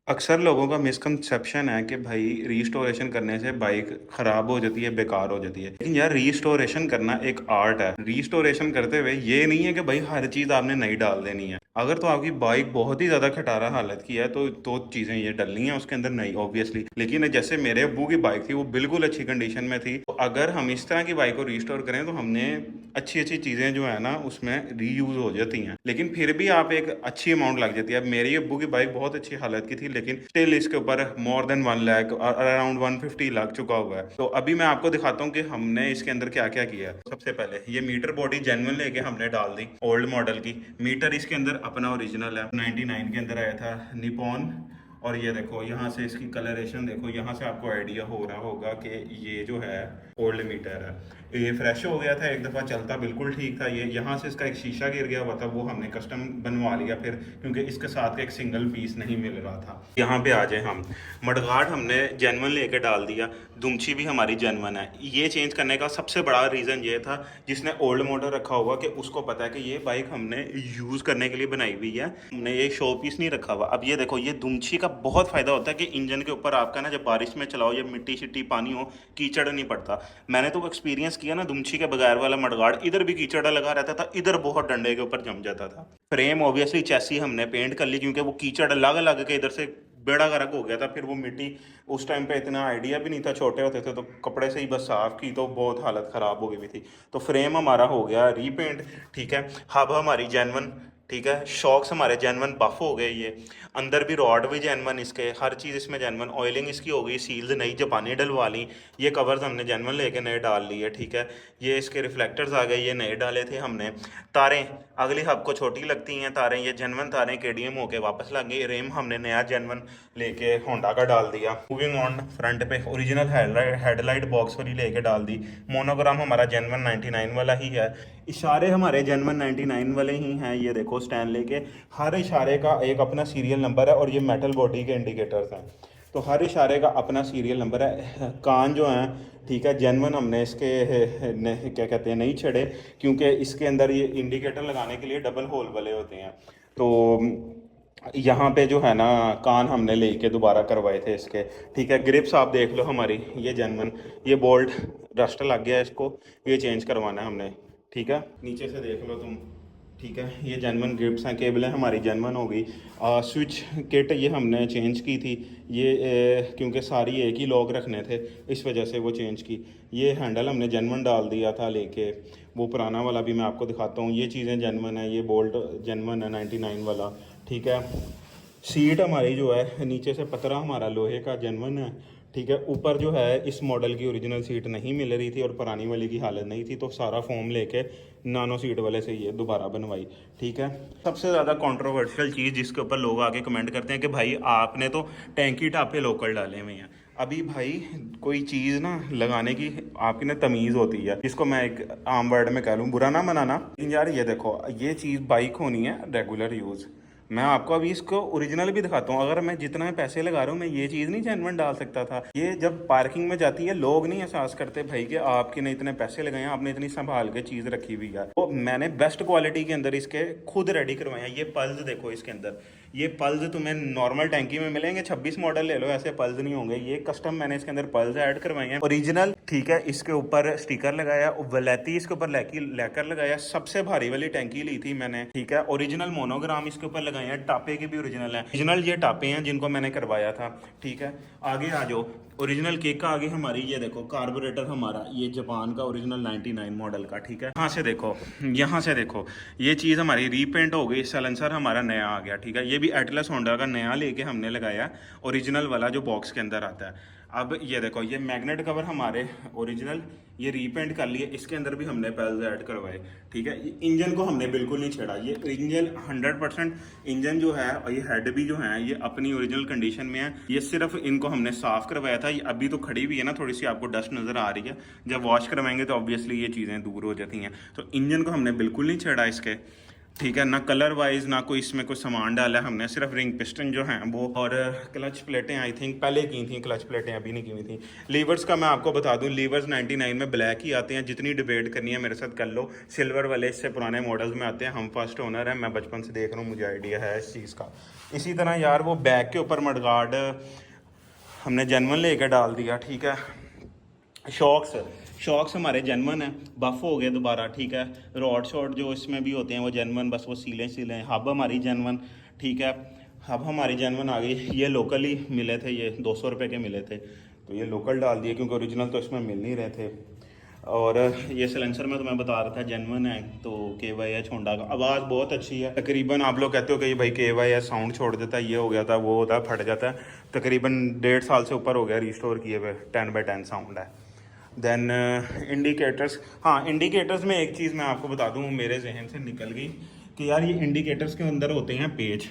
अक्सर लोगों का मिसकंसेप्शन है कि भाई रीस्टोरेशन करने से बाइक खराब हो जाती है, बेकार हो जाती है। लेकिन यार रीस्टोरेशन करना एक आर्ट है। रीस्टोरेशन करते हुए ये नहीं है कि भाई हर चीज़ आपने नई डाल देनी है। अगर तो आपकी बाइक बहुत ही ज़्यादा खटारा हालत की है तो दो चीज़ें ये डलनी है उसके अंदर, नई ऑब्वियसली। लेकिन जैसे मेरे अब्बू की बाइक थी, वो बिल्कुल अच्छी कंडीशन में थी। तो अगर हम इस तरह की बाइक को रीस्टोर करें तो हमने अच्छी अच्छी चीज़ें जो है ना उसमें रीयूज हो जाती हैं, लेकिन फिर भी आप एक अच्छी अमाउंट लग जाती है। अब मेरी अब्बू की बाइक बहुत अच्छी हालत की थी, लेकिन स्टिल इसके ऊपर मोर देन 1 लाख, अराउंड 150 लग चुका हुआ है। तो अभी मैं आपको दिखाता हूँ कि हमने इसके अंदर क्या क्या किया है। सबसे पहले ये मीटर बॉडी जेन्युइन लेके हमने डाल दी, ओल्ड मॉडल की। मीटर इसके अंदर अपना ओरिजिनल है, 99 के अंदर आया था, निपॉन। और ये देखो यहाँ से इसकी कलरेशन देखो, यहाँ से आपको आइडिया हो रहा होगा कि ये जो है ओल्ड मीटर है। ये फ्रेश हो गया था, एक दफ़ा चलता बिल्कुल ठीक था। ये यहाँ से इसका एक शीशा गिर गया हुआ था, वो हमने कस्टम बनवा लिया फिर, क्योंकि इसके साथ का एक सिंगल पीस नहीं मिल रहा था। यहाँ पे आ जाए हम, मडगार्ड हमने जेनवन लेके डाल दिया। दुमछी भी हमारी जेनवन है। ये चेंज करने का सबसे बड़ा रीज़न ये था, जिसने ओल्ड मॉडल रखा हुआ कि उसको पता है कि ये बाइक हमने यूज़ करने के लिए बनाई हुई है, हमने ये शो पीस नहीं रखा हुआ। अब ये देखो, ये दुमछी का बहुत फ़ायदा होता है कि इंजन के ऊपर आपका ना, जब बारिश में चलाओ या मिट्टी शिट्टी पानी हो, कीचड़ नहीं पड़ता। मैंने तो एक्सपीरियंस किया ना, दुमछी के बगैर वाला मडगार्ड, इधर भी कीचड़ लगा रहता था, इधर बहुत डंडे के ऊपर जम जाता था। फ्रेम ऑब्वियसली चैसी हमने पेंट कर ली, क्योंकि वो कीचड़ लग लग के इधर से बेड़ा गर्क हो गया था। फिर वो मिट्टी, उस टाइम पे इतना आइडिया भी नहीं था, छोटे होते थे, तो कपड़े से ही बस साफ की तो बहुत हालत ख़राब हो गई हुई थी। तो फ्रेम हमारा हो गया रीपेंट, ठीक है। हब हमारी जेनवन, ठीक है। शॉक्स हमारे जेनवन बफ हो गए। ये अंदर भी रॉड भी जेनवन, इसके हर चीज़ इसमें जेनवन। ऑयलिंग इसकी हो गई, सील्स नई जापानी डलवा ली। ये कवर्स हमने जेनवन लेके नए डाल लिए, ठीक है। ये इसके रिफ्लेक्टर्स आ गए, ये नए डाले थे हमने। तारें अगली हब को छोटी लगती हैं तारें, ये जेनवन तारें केडीएम होके वापस लग गई। रेम हमने नया जेनवन लेके होंडा का डाल दिया। मूविंग ऑन, फ्रंट पे ओरिजिनल हेडलाइट बॉक्स वाली लेके डाल दी। मोनोग्राम हमारा जेनवन 99 वाला ही है। इशारे हमारे जेनवन 99 वाले ही हैं। ये देखो स्टैनले के, हर इशारे का एक अपना सीरियल नंबर है, और ये मेटल बॉडी के इंडिकेटर्स हैं। तो हर इशारे का अपना सीरियल नंबर है। कान जो हैं, ठीक है, जेनवन हमने इसके क्या कहते हैं, नहीं छड़े, क्योंकि इसके अंदर ये इंडिकेटर लगाने के लिए डबल होल वाले होते हैं। तो यहाँ पे जो है ना, कान हमने लेके दोबारा करवाए थे इसके, ठीक है। ग्रिप्स आप देख लो हमारी, ये जेनवन, ये बोल्ट रस्ट लग गया है, इसको ये चेंज करवाना है हमने, ठीक है। नीचे से देख लो तुम, ठीक है। ये जेनवन ग्रिप्स हैं, केबलें हमारी जेनवन हो गई। स्विच किट ये हमने चेंज की थी, ये क्योंकि सारी एक ही लॉक रखने थे, इस वजह से वो चेंज की। ये हैंडल हमने जेनवन डाल दिया था लेके, वो पुराना वाला भी मैं आपको दिखाता हूँ। ये चीज़ें जेनवन है, ये बोल्ट जेनवन है 99 वाला, ठीक है। सीट हमारी जो है, नीचे से पतरा हमारा लोहे का जेनवन है, ठीक है। ऊपर जो है, इस मॉडल की ओरिजिनल सीट नहीं मिल रही थी और पुरानी वाली की हालत नहीं थी, तो सारा फोम लेके नानो सीट वाले से ये दोबारा बनवाई, ठीक है। सबसे ज़्यादा कंट्रोवर्शियल चीज़ जिसके ऊपर लोग आके कमेंट करते हैं कि भाई आपने तो टैंकी टापे लोकल डाले हुए हैं। अभी भाई कोई चीज़ ना लगाने की आपकी ना तमीज़ होती है, जिसको मैं एक आम वर्ड में कह लूँ, बुरा ना मनाना, लेकिन यार ये देखो, ये चीज़ बाइक होनी है रेगुलर यूज़। मैं आपको अभी इसको ओरिजिनल भी दिखाता हूँ। अगर मैं जितना पैसे लगा रहा हूँ, मैं ये चीज़ नहीं जेनवन डाल सकता था। ये जब पार्किंग में जाती है, लोग नहीं एहसास करते भाई कि आपके ने इतने पैसे लगाए हैं, आपने इतनी संभाल के चीज़ रखी हुई है। तो मैंने बेस्ट क्वालिटी के अंदर इसके खुद रेडी करवाए हैं। ये पल्स देखो इसके अंदर, ये पल्स तुम्हें नॉर्मल टैंकी में मिलेंगे, 26 मॉडल ले लो, ऐसे पल्स नहीं होंगे। ये कस्टम मैंने इसके अंदर पल्स ऐड करवाए हैं, ओरिजिनल, ठीक है। इसके ऊपर स्टिकर लगाया, वैलेती इसके ऊपर लेकर लगाया। सबसे भारी वाली टैंकी ली थी मैंने, ठीक है। ओरिजिनल मोनोग्राम इसके ऊपर लगाए हैं, टापे के भी ओरिजिनल है, ओरिजिनल ये टापे हैं जिनको मैंने करवाया था, ठीक है। आगे आ जाओ, ओरिजिनल केक आगे हमारी, ये देखो कार्बोरेटर हमारा, ये जापान का ओरिजिनल 99 मॉडल का, ठीक है। यहाँ से देखो, यहाँ से देखो, ये चीज़ हमारी रीपेंट हो गई। सलेंसर हमारा नया आ गया, ठीक है। ये भी एटलस होंडा का नया लेके हमने लगाया, ओरिजिनल वाला जो बॉक्स के अंदर आता है। अब ये देखो, ये मैग्नेट कवर हमारे ओरिजिनल, ये रीपेंट कर लिए, इसके अंदर भी हमने पेल्स ऐड करवाए, ठीक है। इंजन को हमने बिल्कुल नहीं छेड़ा, ये इंजन 100% इंजन जो है, और ये हेड भी जो है, ये अपनी ओरिजिनल कंडीशन में है। ये सिर्फ इनको हमने साफ़ करवाया था। ये अभी तो खड़ी हुई है ना, थोड़ी सी आपको डस्ट नज़र आ रही है, जब वॉश करवाएंगे तो ऑब्वियसली ये चीज़ें दूर हो जाती हैं। तो इंजन को हमने बिल्कुल नहीं छेड़ा इसके। ठीक है ना, कलर वाइज ना कोई इसमें कोई सामान डाला है हमने, सिर्फ रिंग पिस्टन जो हैं वो, और क्लच प्लेटें आई थिंक पहले की थी, क्लच प्लेटें अभी नहीं की हुई थी। लीवर्स का मैं आपको बता दूं, लीवर्स 99 में ब्लैक ही आते हैं, जितनी डिबेट करनी है मेरे साथ कर लो। सिल्वर वाले इससे पुराने मॉडल्स में आते हैं, हम फर्स्ट ओनर हैं, मैं बचपन से देख रहा हूँ, मुझे आइडिया है इस चीज़ का। इसी तरह यार वो बैक के ऊपर मडगार्ड हमने जेनवन लेकर डाल दिया, ठीक है। शॉक्स हमारे जेनवन है, बफ हो गए दोबारा, ठीक है। रॉड शॉट जो इसमें भी होते हैं वो जेनवन, बस वो सीलें। हब हमारी जेनवन, ठीक है। हब हमारी जेनवन आ गई। ये लोकल ही मिले थे, ये 200 रुपये के मिले थे, तो ये लोकल डाल दिए क्योंकि ओरिजिनल तो इसमें मिल नहीं रहे थे। और ये सिलेंसर में तो मैं बता रहा था जेनवन है, तो KYH होंडा का। आवाज़ बहुत अच्छी है, तकरीबन आप लोग कहते हो कि भाई KYH साउंड छोड़ देता है, ये हो गया था, वो होता है, फट जाता है। तकरीबन 1.5 साल से ऊपर हो गया रिस्टोर किए हुए, 10/10 साउंड है। देन इंडिकेटर्स, हाँ इंडिकेटर्स में एक चीज़ मैं आपको बता दूँ, मेरे जहन से निकल गई कि यार ये इंडिकेटर्स के अंदर होते हैं पेज।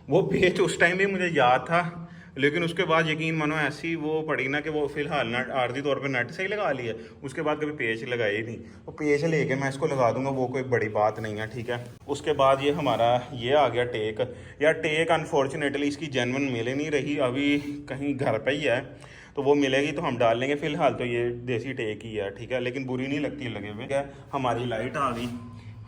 वो पेज उस टाइम भी मुझे याद था, लेकिन उसके बाद यकीन मानो ऐसी वो पड़ी ना कि वो फिलहाल नट आर्जी तौर पे नट से ही लगा लिया, उसके बाद कभी पेज लगाई नहीं। वो पेज लेके मैं इसको लगा दूंगा, वो कोई बड़ी बात नहीं है, ठीक है। उसके बाद ये हमारा ये आ गया टेक। यार टेक अनफॉर्चुनेटली इसकी जेन्युइन मिल नहीं रही, अभी कहीं घर पर ही है, तो वो मिलेगी तो हम डाल लेंगे। फिलहाल तो ये देसी टेक ही है, ठीक है, लेकिन बुरी नहीं लगती लगे हुए। क्या हमारी लाइट आ गई,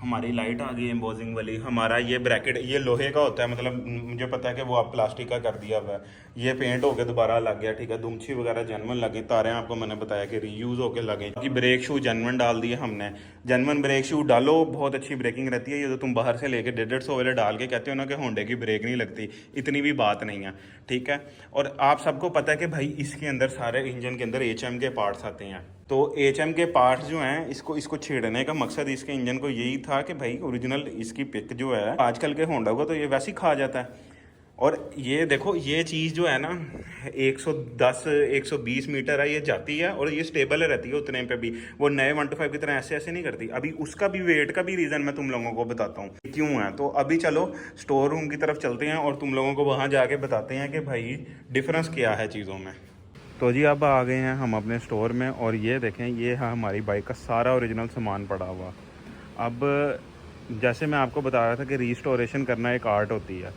हमारी लाइट आ गई एम्बोजिंग वाली। हमारा ये ब्रैकेट ये लोहे का होता है, मतलब मुझे पता है कि वो आप प्लास्टिक का कर दिया हुआ है, ये पेंट होकर दोबारा लग गया, ठीक है। दुमछी वगैरह जेनवन लगे, तारे आपको मैंने बताया कि रीयूज़ होकर लगे। बाकी ब्रेक शू जेनवन डाल दिए हमने, जेनवन ब्रेक शू डालो, बहुत अच्छी ब्रेकिंग रहती है। ये तो तुम बाहर से लेके 150 वाले डाल के कहते हो ना कि होंडे की ब्रेक नहीं लगती, इतनी भी बात नहीं है, ठीक है। और आप सबको पता है कि भाई इसके अंदर सारे इंजन के अंदर HM के पार्ट्स आते हैं, तो HM के पार्ट्स जो हैं इसको छेड़ने का मकसद इसके इंजन को यही था कि भाई ओरिजिनल इसकी पिक जो है आजकल के होंडा को तो ये वैसे ही खा जाता है। और ये देखो ये चीज़ जो है ना 110 120 मीटर है, ये जाती है और ये स्टेबल रहती है उतने पे भी, वो नए 125 की तरह ऐसे ऐसे नहीं करती। अभी उसका भी वेट का भी रीज़न मैं तुम लोगों को बताता हूँ क्यों है। तो अभी चलो स्टोर रूम की तरफ चलते हैं और तुम लोगों को वहाँ जाके बताते हैं कि भाई डिफरेंस क्या है चीज़ों में। तो जी अब आ गए हैं हम अपने स्टोर में, और ये देखें ये है हमारी बाइक का सारा ओरिजिनल सामान पड़ा हुआ। अब जैसे मैं आपको बता रहा था कि रीस्टोरेशन करना एक आर्ट होती है।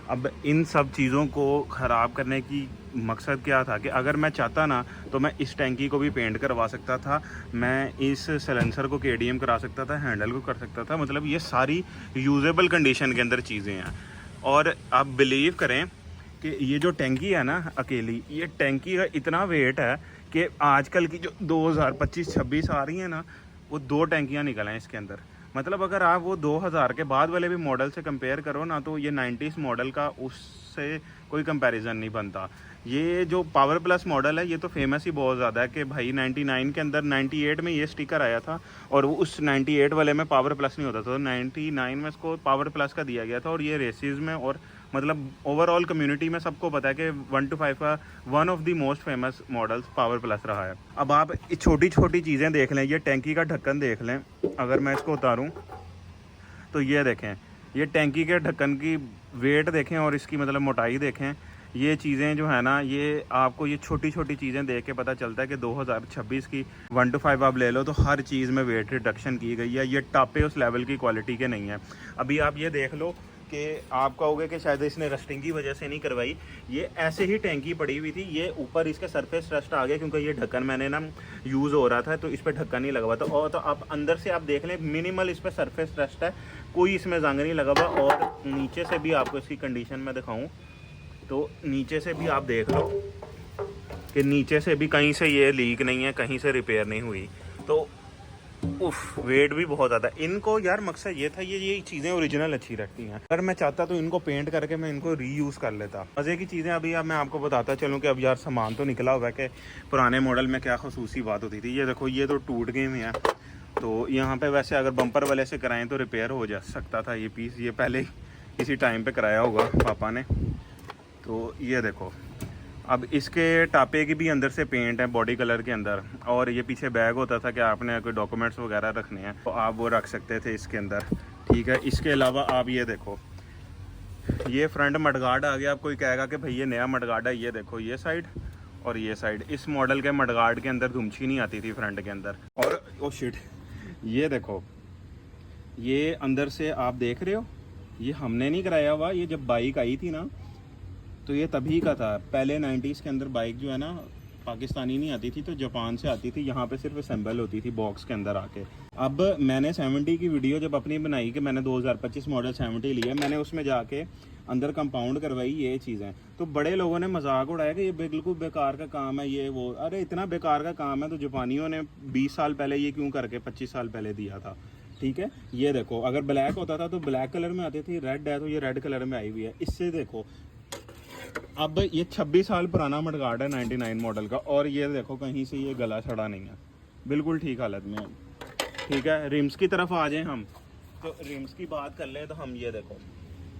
अब इन सब चीज़ों को ख़राब करने की मकसद क्या था कि अगर मैं चाहता ना तो मैं इस टैंकी को भी पेंट करवा सकता था, मैं इस सिलेंसर को KDM करा सकता था, हैंडल को कर सकता था, मतलब ये सारी यूजेबल कंडीशन के अंदर चीज़ें हैं। और आप बिलीव करें कि ये जो टैंकी है ना अकेली, ये टैंकी का इतना वेट है कि आजकल की जो 2025-26 आ रही है ना, वो 2 टैंकियाँ निकल हैं इसके अंदर। मतलब अगर आप वो 2000 के बाद वाले भी मॉडल से कंपेयर करो ना, तो ये 90s मॉडल का उससे कोई कंपैरिजन नहीं बनता। ये जो पावर प्लस मॉडल है ये तो फेमस ही बहुत ज़्यादा है कि भाई 99 के अंदर 98 में ये स्टिकर आया था, और उस 98 वाले में पावर प्लस नहीं होता था, तो 99 में इसको पावर प्लस का दिया गया था। और ये रेसेस में और मतलब ओवरऑल कम्युनिटी में सबको पता है कि 125 का one of the most famous models power plus रहा है। अब आप छोटी छोटी चीज़ें देख लें, ये टैंकी का ढक्कन देख लें, अगर मैं इसको उतारूं तो ये देखें, ये टैंकी के ढक्कन की वेट देखें और इसकी मतलब मोटाई देखें। ये चीज़ें जो है ना, ये आपको ये छोटी छोटी चीज़ें देख के पता चलता है कि 2026 की 125 आप ले लो तो हर चीज़ में वेट रिडक्शन की गई है। ये टापे उस लेवल की क्वालिटी के नहीं है। अभी आप ये देख लो कि आप कहोगे कि शायद इसने रस्टिंग की वजह से नहीं करवाई, ये ऐसे ही टैंकी पड़ी हुई थी, ये ऊपर इसके सरफेस रस्ट आ गया क्योंकि ये ढक्कन मैंने ना यूज़ हो रहा था तो इस पर ढक्कन नहीं लगा हुआ था। और तो आप अंदर से आप देख लें मिनिमल इस पर सरफेस रस्ट है, कोई इसमें जंग नहीं लगा हुआ। और नीचे से भी आपको इसकी कंडीशन में दिखाऊँ तो नीचे से भी आप देख लो कि नीचे से भी कहीं से ये लीक नहीं है, कहीं से रिपेयर नहीं हुई। तो उफ वेट भी बहुत ज़्यादा। इनको यार मकसद ये था ये चीज़ें ओरिजिनल अच्छी रखती हैं। अगर मैं चाहता तो इनको पेंट करके मैं इनको रीयूज़ कर लेता। मज़े की चीज़ें अभी अब मैं आपको बताता चलूँ कि अब यार सामान तो निकला हुआ है कि पुराने मॉडल में क्या खसूसी बात होती थी। ये देखो ये तो टूट गए हैं, तो यहाँ पे वैसे अगर बम्पर वाले से कराएं तो रिपेयर हो जा सकता था ये पीस, ये पहले किसी टाइम पे कराया होगा पापा ने। तो ये देखो अब इसके टापे की भी अंदर से पेंट है बॉडी कलर के अंदर, और ये पीछे बैग होता था कि आपने कोई डॉक्यूमेंट्स वगैरह रखने हैं तो आप वो रख सकते थे इसके अंदर, ठीक है। इसके अलावा आप ये देखो ये फ्रंट मडगार्ड आ गया। आप कोई कहेगा कि भाई ये नया मडगार्ड है, ये देखो ये साइड और ये साइड। इस मॉडल के मडगार्ड के अंदर धुमछी नहीं आती थी फ्रंट के अंदर। और ओ शिट ये देखो ये अंदर से आप देख रहे हो, ये हमने नहीं कराया हुआ, ये जब बाइक आई थी ना तो ये तभी का था। पहले 90s के अंदर बाइक जो है ना पाकिस्तानी नहीं आती थी, तो जापान से आती थी, यहाँ पे सिर्फ असेंबल होती थी बॉक्स के अंदर आके। अब मैंने 70 की वीडियो जब अपनी बनाई कि मैंने 2025 मॉडल 70 लिया, मैंने उसमें जाके अंदर कंपाउंड करवाई ये चीज़ें, तो बड़े लोगों ने मजाक उड़ाया कि ये बिल्कुल बेकार का काम है ये वो। अरे इतना बेकार का काम है तो जापानियों ने 20 साल पहले ये क्यों करके 25 साल पहले दिया था। ठीक है, ये देखो अगर ब्लैक होता था तो ब्लैक कलर में आती थी, रेड है तो ये रेड कलर में आई हुई है। इससे देखो अब ये 26 साल पुराना मडगार्ड है 99 मॉडल का, और ये देखो कहीं से ये गला सड़ा नहीं है, बिल्कुल ठीक हालत में है। ठीक है, रिम्स की तरफ आ जाएं हम, तो रिम्स की बात कर लें तो हम ये देखो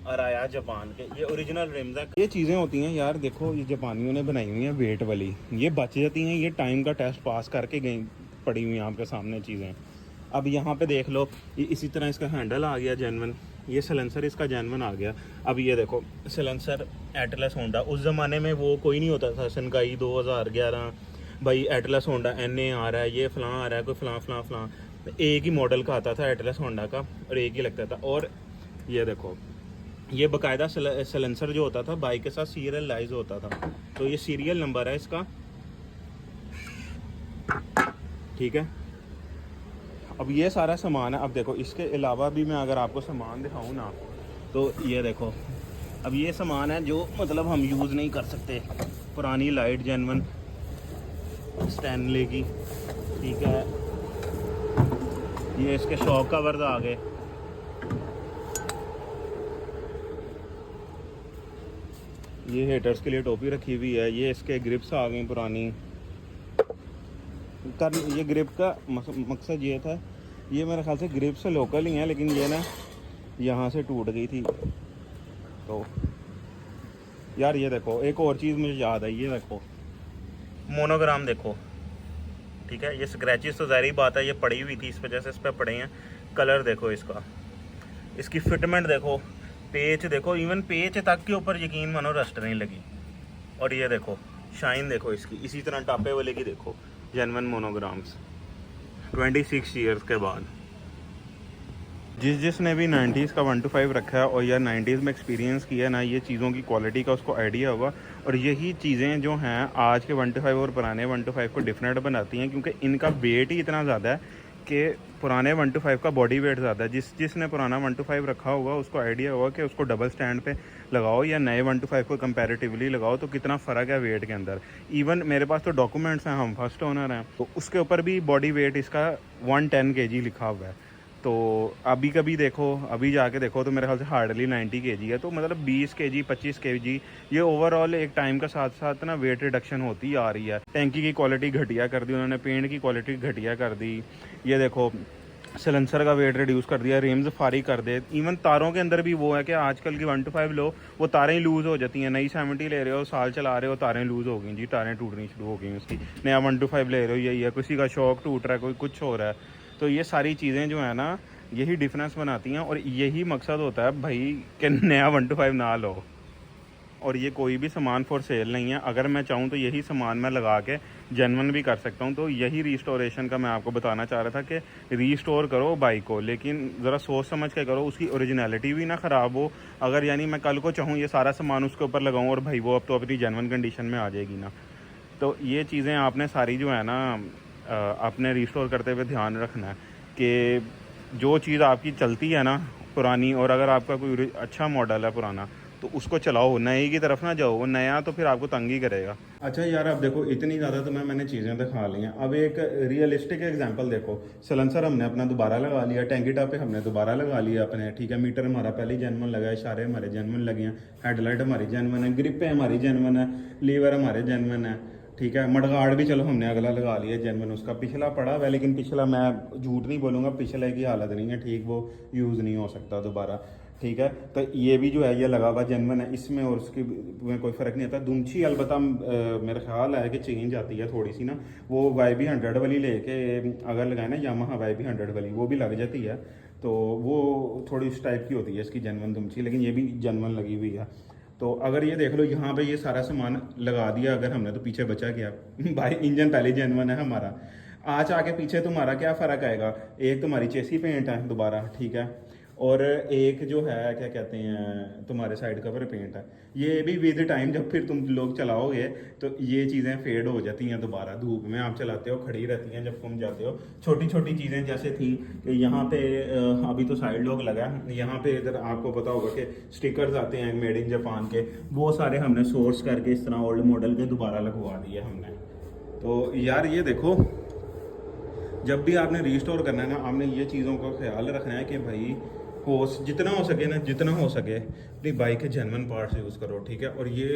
अराया जापान के ये ओरिजिनल रिम्स है। ये चीज़ें होती हैं यार, देखो ये जापानियों ने बनाई हुई हैं वेट वाली, ये बच जाती हैं, ये टाइम का टेस्ट पास करके गई पड़ी हुई हैं आपके सामने चीज़ें। अब यहाँ पे देख लो, ये इसी तरह इसका हैंडल आ गया जेन्युइन, ये सलेंसर इसका जेन्युइन आ गया। अब ये देखो सलेंसर एटलस होंडा, उस ज़माने में वो कोई नहीं होता था, सनकाई 2011 भाई एटलस होंडा NA आ रहा है, ये फ़लाँ आ रहा है, कोई फ़लाँ एक ही मॉडल का आता था एटलस होंडा का, और एक ही लगता था। और ये देखो ये बाकायदा सलेंसर जो होता था बाइक के साथ सीरियलाइज होता था, तो ये सीरियल नंबर है इसका। ठीक है, अब ये सारा सामान है। अब देखो इसके अलावा भी मैं अगर आपको सामान दिखाऊं ना, तो ये देखो अब ये सामान है जो मतलब हम यूज़ नहीं कर सकते। पुरानी लाइट जेन्युइन स्टैनले की, ठीक है, ये इसके शॉक कवर्स आ गए, ये हेटर्स के लिए टोपी रखी हुई है, ये इसके ग्रिप्स आ गई पुरानी। कर ये ग्रिप का मकसद ये था, ये मेरे ख्याल से ग्रिप से लोकल ही है, लेकिन ये ना यहाँ से टूट गई थी। तो यार ये देखो एक और चीज़ मुझे याद आई, ये देखो मोनोग्राम देखो। ठीक है, ये स्क्रैचेस तो ज़ाहिर बात है ये पड़ी हुई थी, इस वजह से इस पर पड़े हैं। कलर देखो इसका, इसकी फिटमेंट देखो, पेच देखो, इवन पेच तक के ऊपर यकीन मानो रस्ट नहीं लगी। और ये देखो शाइन देखो इसकी, इसी तरह टापे वाले की देखो, जेन्युइन मोनोग्राम्स 26 ईयर्स के बाद। जिसने भी 90s का 125 रखा है और या 90s में एक्सपीरियंस किया है ना ये चीज़ों की क्वालिटी का, उसको आइडिया होगा। और यही चीज़ें जो हैं आज के 125 और पुराने 125 को डिफरेंट बनाती हैं, क्योंकि इनका वेट ही इतना ज़्यादा है कि पुराने 125 का बॉडी वेट ज़्यादा है। जिसने पुराना 125 रखा होगा उसको आइडिया होगा कि उसको डबल स्टैंड पे लगाओ या नए 125 को कंपैरेटिवली लगाओ तो कितना फ़र्क है वेट के अंदर। इवन मेरे पास तो डॉक्यूमेंट्स हैं, हम फर्स्ट ओनर हैं, तो उसके ऊपर भी बॉडी वेट इसका 110 kg लिखा हुआ है। तो अभी कभी देखो, अभी जाके देखो तो मेरे ख्याल से हार्डली 90 kg है। तो मतलब 20 kg 25 kg ये ओवरऑल एक टाइम का साथ साथ ना वेट रिडक्शन होती आ रही है। टैंकी की क्वालिटी घटिया कर दी उन्होंने, पेंट की क्वालिटी घटिया कर दी, ये देखो सिलेंसर का वेट रिड्यूस कर दिया, रिम्स फारी कर दे। इवन तारों के अंदर भी वो है कि आजकल की 125 लो वो तारें ही लूज़ हो जाती हैं। नई 70 ले रहे हो, साल चला रहे हो, तारें लूज़ हो गई जी, तारें टूटनी शुरू हो गई उसकी। नया 125 ले रहे हो यही है, किसी का शॉक टूट रहा है, कोई कुछ हो रहा है। तो ये सारी चीज़ें जो है ना यही डिफरेंस बनाती हैं, और यही मकसद होता है भाई कि नया 125 ना लो। और ये कोई भी सामान फॉर सेल नहीं है, अगर मैं चाहूँ तो यही सामान मैं लगा के जेन्युइन भी कर सकता हूँ। तो यही रीस्टोरेशन का मैं आपको बताना चाह रहा था कि रीस्टोर करो बाइक को, लेकिन ज़रा सोच समझ के करो, उसकी ओरिजिनलिटी भी ना ख़राब हो। अगर यानी मैं कल को चाहूँ ये सारा सामान उसके ऊपर लगाऊँ और भाई वो अब तो अपनी जेन्युइन कंडीशन में आ जाएगी ना। तो ये चीज़ें आपने सारी जो है ना आपने रीस्टोर करते हुए ध्यान रखना है कि जो चीज़ आपकी चलती है ना पुरानी, और अगर आपका कोई अच्छा मॉडल है पुराना तो उसको चलाओ, नए की तरफ ना जाओ, वो नया तो फिर आपको तंग ही करेगा। अच्छा यार अब देखो इतनी ज़्यादा तो मैंने चीज़ें दिखा ली हैं, अब एक रियलिस्टिक एग्जांपल देखो। सलेंसर हमने अपना दोबारा लगा लिया, टैंकी टॉप पे हमने दोबारा लगा लिया अपने, ठीक है, मीटर हमारा पहले जेन्युइन लगा है, इशारे हमारे जेन्युइन लगे हैं, हेडलाइट हमारी जेन्युइन है, ग्रिपें हमारी जेन्युइन है, लीवर हमारे जेन्युइन है, ठीक है, मडगार्ड भी चलो हमने अगला लगा लिया जेन्युइन, उसका पिछला पड़ा हुआ है, लेकिन पिछला मैं झूठ नहीं बोलूँगा, पिछले की हालत नहीं है ठीक, वो यूज़ नहीं हो सकता दोबारा। ठीक है, तो ये भी जो है ये लगा हुआ जेन्युइन है, इसमें और उसकी में कोई फ़र्क नहीं आता। दुमछी अलबत्ता मेरा ख्याल है कि चेंज आती है थोड़ी सी ना, वो YB100 वाली लेके अगर लगाए ना यामाहा YB100 वाली, वो भी लग जाती है, तो वो थोड़ी इस टाइप की होती है इसकी जेन्युइन दुमछी, लेकिन ये भी जेन्युइन लगी हुई है। तो अगर ये देख लो यहाँ पे ये सारा सामान लगा दिया अगर हमने, तो पीछे बचा क्या भाई, इंजन पहले जेन्युइन है हमारा, आज आके पीछे तुम्हारा क्या फ़र्क आएगा, एक तुम्हारी चेसी पेंट है दोबारा, ठीक है, और एक जो है क्या कहते हैं तुम्हारे साइड कवर पेंट है। ये भी विद टाइम जब फिर तुम लोग चलाओगे तो ये चीज़ें फेड हो जाती हैं दोबारा, धूप में आप चलाते हो खड़ी रहती हैं जब तुम जाते हो। छोटी छोटी चीज़ें जैसे थी कि यहाँ पे अभी तो साइड लॉक लगा है, यहाँ पे इधर आपको पता होगा कि स्टिकर्स आते हैं मेड इन जापान के, वो सारे हमने सोर्स करके इस तरह ओल्ड मॉडल के दोबारा लगवा दिए हमने। तो यार ये देखो, जब भी आपने रीस्टोर करना है ना, आपने ये चीज़ों का ख्याल रखना है कि भाई जितना हो सके ना, जितना हो सके अपनी बाइक के जेन्युइन पार्ट्स यूज़ करो, ठीक है। और ये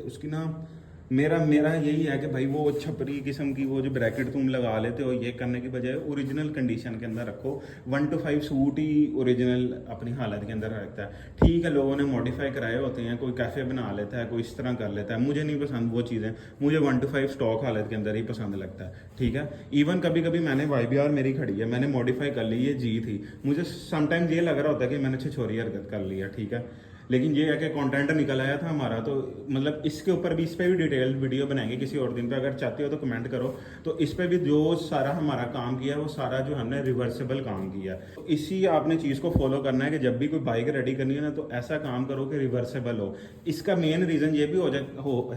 उसकी ना मेरा मेरा यही है कि भाई वो छपरी किस्म की वो जो ब्रैकेट तुम लगा लेते हो, ये करने की बजाय ओरिजिनल कंडीशन के अंदर रखो। 1 to 5 सूट ही ओरिजिनल अपनी हालत के अंदर रखता है। ठीक है, लोगों ने मॉडिफाई कराए होते हैं, कोई कैफ़े बना लेता है, कोई इस तरह कर लेता है, मुझे नहीं पसंद वो चीज़ें। मुझे 1 to 5 स्टॉक हालत के अंदर ही पसंद लगता है, ठीक है। इवन कभी कभी मैंने YBR मेरी खड़ी है, मैंने मॉडिफाई कर ली, ये जी थी, मुझे समटाइम्स ये लग रहा होता है कि मैंने छिछोरी हरकत कर लिया, ठीक है। लेकिन ये है कि कंटेंट निकल आया था हमारा, तो मतलब इसके ऊपर भी, इस पर भी डिटेल वीडियो बनाएंगे किसी और दिन पे, अगर चाहते हो तो कमेंट करो। तो इस पर भी जो सारा हमारा काम किया है वो सारा जो हमने रिवर्सेबल काम किया है। तो इसी आपने चीज़ को फॉलो करना है कि जब भी कोई बाइक रेडी करनी है ना, तो ऐसा काम करो कि रिवर्सेबल हो। इसका मेन रीज़न ये भी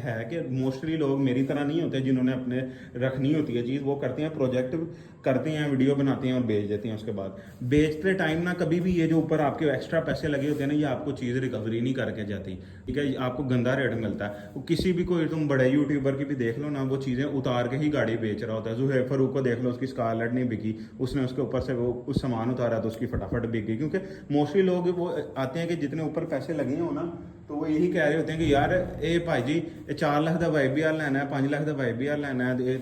है कि मोस्टली लोग मेरी तरह नहीं होते जिन्होंने अपने रखनी होती है चीज़, वो करते हैं प्रोजेक्ट करते हैं, वीडियो बनाते हैं और बेच देते हैं। उसके बाद बेचते टाइम ना कभी भी ये जो ऊपर आपके एक्स्ट्रा पैसे लगे होते हैं ना, ये आपको चीज़ रिकवरी नहीं करके जाती, ठीक है। आपको गंदा रेट मिलता है। किसी भी कोई तुम बड़े यूट्यूबर की भी देख लो ना, वो चीज़ें उतार के ही गाड़ी बेच रहा होता है। जुहैब फारूक को देख लो, उसकी स्कारलेट नहीं बिकी, उसने उसके ऊपर से वो उस सामान उतारा तो उसकी फटाफट बिक गई। क्योंकि मोस्टली लोग वो आते हैं कि जितने ऊपर पैसे लगे हो ना, तो वो यही कह रहे होते हैं कि यार ये भाई जी 4 लाख का YBR लेना है, 5 लाख का YBR लेना है,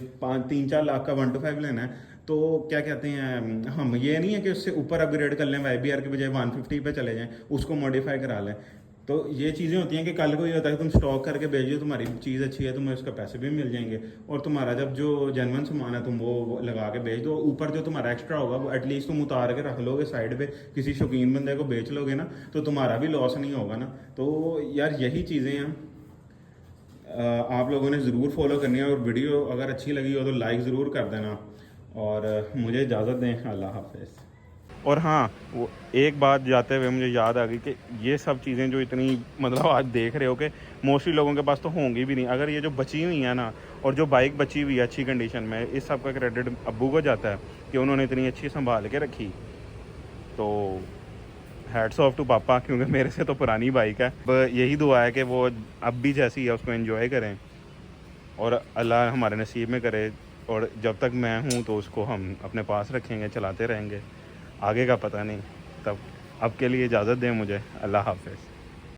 3-4 लाख का 1 to 5 लेना है। तो क्या कहते हैं, हम ये नहीं है कि उससे ऊपर अपग्रेड कर लें, YBR के बजाय 150 पे चले जाएं, उसको मॉडिफाई करा लें। तो ये चीज़ें होती हैं कि कल को ये होता है कि तुम स्टॉक करके भेज दो, तुम्हारी चीज़ अच्छी है, तुम्हें उसका पैसे भी मिल जाएंगे, और तुम्हारा जब जो जेन्युइन सामान है तुम वो लगा के भेज दो। ऊपर जो तुम्हारा एक्स्ट्रा होगा वो एटलीस्ट तुम उतार के रख लोगे साइड पे, किसी शौकीन बंदे को बेच लोगे ना, तो तुम्हारा भी लॉस नहीं होगा ना। तो यार यही चीज़ें हैं, आप लोगों ने ज़रूर फॉलो करनी है। और वीडियो अगर अच्छी लगी हो तो लाइक ज़रूर कर देना, और मुझे इजाज़त दें, अल्लाह हाफ़िज़। और हाँ, वो एक बात जाते हुए मुझे याद आ गई कि ये सब चीज़ें जो इतनी मतलब आज देख रहे हो कि मोस्टली लोगों के पास तो होंगी भी नहीं। अगर ये जो बची हुई है ना, और जो बाइक बची हुई है अच्छी कंडीशन में, इस सब का क्रेडिट अब्बू को जाता है कि उन्होंने इतनी अच्छी संभाल के रखी। तो हैट्स ऑफ टू पापा, क्योंकि मेरे से तो पुरानी बाइक है। अब यही दुआ है कि वो अब भी जैसी है उसको एंजॉय करें, और अल्लाह हमारे नसीब में करे। और जब तक मैं हूँ तो उसको हम अपने पास रखेंगे, चलाते रहेंगे, आगे का पता नहीं। तब अब के लिए इजाज़त दें मुझे, अल्लाह हाफ़िज़।